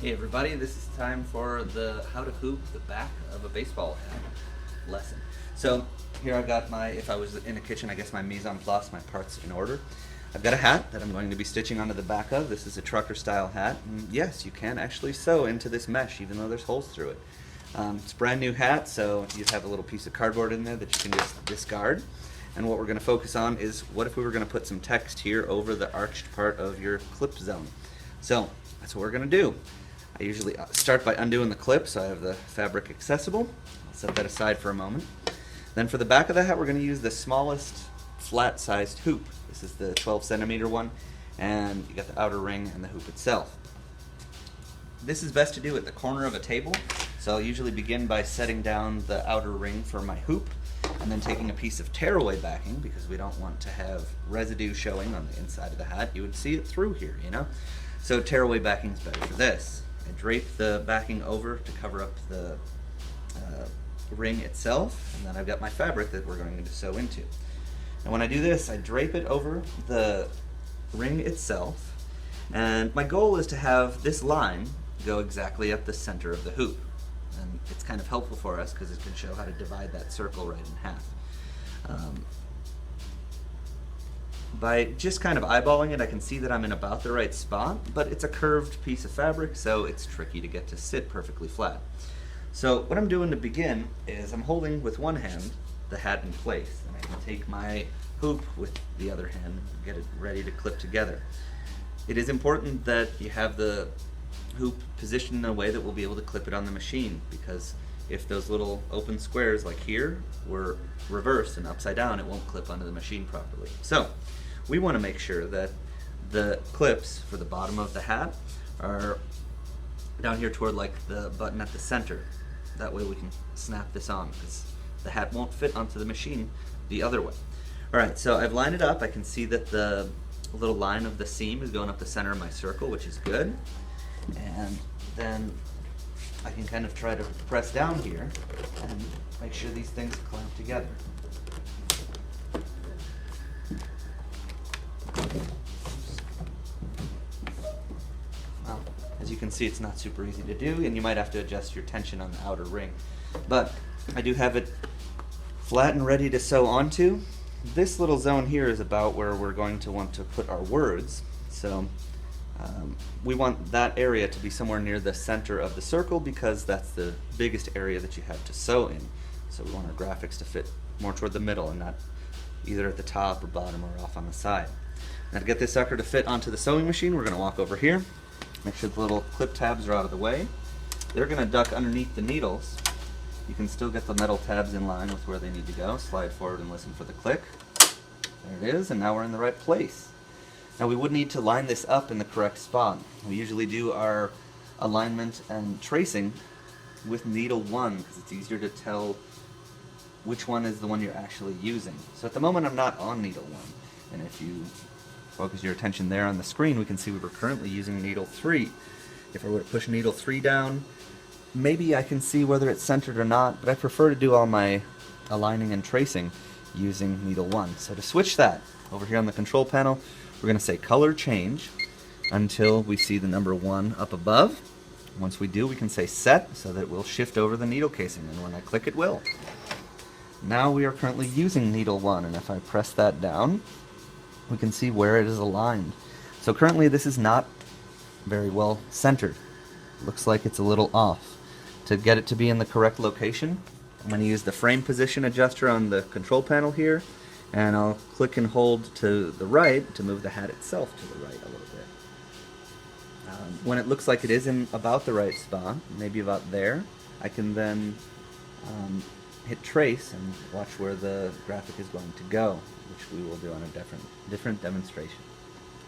Hey everybody, this is time for the how to hoop the back of a baseball hat lesson. So here I've got my, if I was in a kitchen, I guess my mise en place, my parts in order. I've got a hat that I'm going to be stitching onto the back of. This is a trucker style hat. And yes, you can actually sew into this mesh even though there's holes through it. It's a brand new hat, so you have a little piece of cardboard in there that you can just discard. And what we're going to focus on is, what if we were going to put some text here over the arched part of your clip zone? So that's what we're going to do. I usually start by undoing the clip so I have the fabric accessible. I'll set that aside for a moment. Then for the back of the hat, we're going to use the smallest flat-sized hoop. This is the 12-centimeter one, and you got the outer ring and the hoop itself. This is best to do at the corner of a table, so I'll usually begin by setting down the outer ring for my hoop, and then taking a piece of tearaway backing, because we don't want to have residue showing on the inside of the hat. You would see it through here, you know? So tearaway backing is better for this. I drape the backing over to cover up the ring itself, and then I've got my fabric that we're going to sew into. And when I do this, I drape it over the ring itself, and my goal is to have this line go exactly up the center of the hoop. And it's kind of helpful for us because it can show how to divide that circle right in half. By just kind of eyeballing it, I can see that I'm in about the right spot, but it's a curved piece of fabric, so it's tricky to get to sit perfectly flat. So what I'm doing to begin is I'm holding with one hand the hat in place, and I can take my hoop with the other hand and get it ready to clip together. It is important that you have the hoop positioned in a way that we'll be able to clip it on the machine, because if those little open squares like here were reversed and upside down, it won't clip onto the machine properly. So we want to make sure that the clips for the bottom of the hat are down here toward like the button at the center. That way we can snap this on, because the hat won't fit onto the machine the other way. Alright, so I've lined it up. I can see that the little line of the seam is going up the center of my circle, which is good. And then I can kind of try to press down here and make sure these things clamp together. Well, as you can see, it's not super easy to do, and you might have to adjust your tension on the outer ring. But I do have it flat and ready to sew onto. This little zone here is about where we're going to want to put our words. So we want that area to be somewhere near the center of the circle, because that's the biggest area that you have to sew in. So we want our graphics to fit more toward the middle and not either at the top or bottom or off on the side. Now to get this sucker to fit onto the sewing machine, we're going to walk over here, make sure the little clip tabs are out of the way. They're going to duck underneath the needles. You can still get the metal tabs in line with where they need to go. Slide forward and listen for the click. There it is, and now we're in the right place. Now we would need to line this up in the correct spot. We usually do our alignment and tracing with needle 1, because it's easier to tell which one is the one you're actually using. So at the moment I'm not on needle 1, and if you focus your attention there on the screen, we can see we were currently using needle 3. If I were to push needle 3 down, maybe I can see whether it's centered or not, but I prefer to do all my aligning and tracing using needle 1. So to switch that, over here on the control panel, we're going to say color change until we see the number 1 up above. Once we do, we can say set, so that it will shift over the needle casing, and when I click it will. Now we are currently using needle 1, and if I press that down, we can see where it is aligned. So currently this is not very well centered. Looks like it's a little off. To get it to be in the correct location, I'm going to use the frame position adjuster on the control panel here, and I'll click and hold to the right to move the hat itself to the right a little bit. When it looks like it is in about the right spot, maybe about there, I can then hit trace and watch where the graphic is going to go, which we will do on a different demonstration.